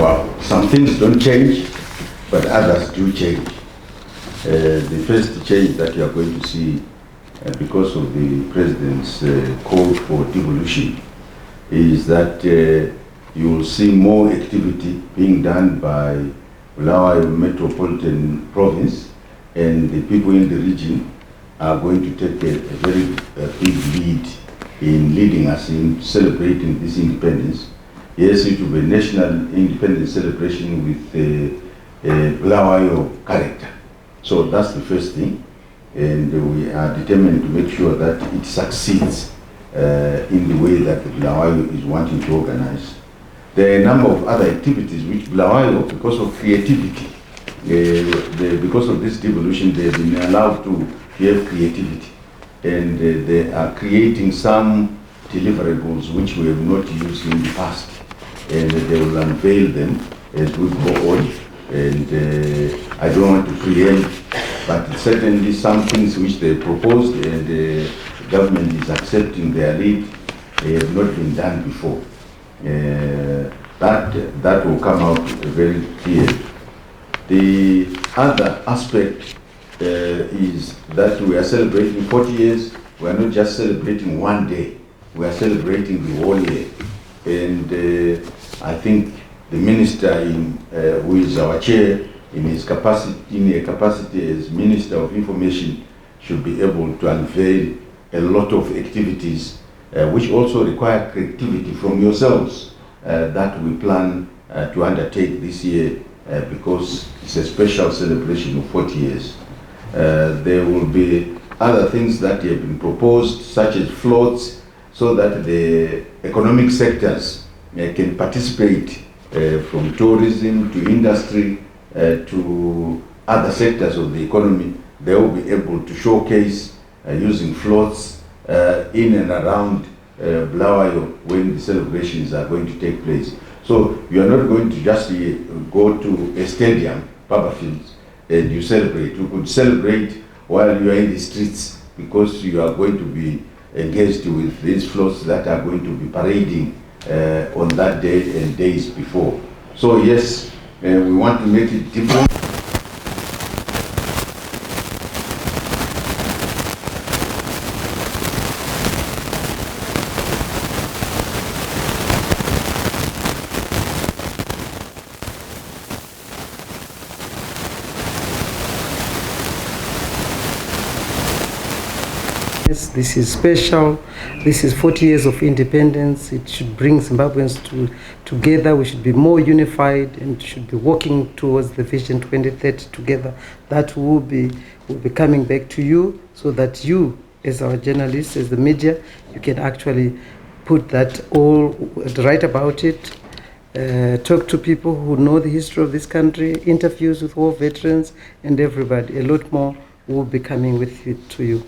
Well, some things don't change, but others do change. The first change that you are going to see because of the president's call for devolution is that you will see more activity being done by Bulawayo Metropolitan Province, and the people in the region are going to take a very big lead in leading us in celebrating this independence. Yes, it will be a national independence celebration with a Bulawayo character. So that's the first thing, and we are determined to make sure that it succeeds in the way that the Bulawayo is wanting to organize. There are a number of other activities which Bulawayo, because of creativity, because of this devolution, they've been allowed to have creativity, and they are creating some deliverables which we have not used in the past, and they will unveil them as we go on. And I don't want to preempt, but certainly some things which they proposed and the government is accepting their lead have not been done before. That will come out very clear. The other aspect is that we are celebrating 40 years. We are not just celebrating one day. We are celebrating the whole year. And I think the minister, who is our chair, in a capacity as Minister of Information, should be able to unveil a lot of activities which also require creativity from yourselves that we plan to undertake this year because it's a special celebration of 40 years. There will be other things that have been proposed, such as floats, so that the economic sectors can participate from tourism to industry to other sectors of the economy. They will be able to showcase using floats in and around Bulawayo when the celebrations are going to take place. So you are not going to just go to a stadium, Papa Fields, and you celebrate. You could celebrate while you are in the streets because you are going to be engaged with these floats that are going to be parading on that day and days before. So yes, we want to make it different. This is special. This is 40 years of independence. It should bring Zimbabweans together. We should be more unified and should be working towards the Vision 2030 together. That will be coming back to you so that you, as our journalists, as the media, you can actually put that all, write about it, talk to people who know the history of this country, interviews with war veterans and everybody. A lot more will be coming with it to you.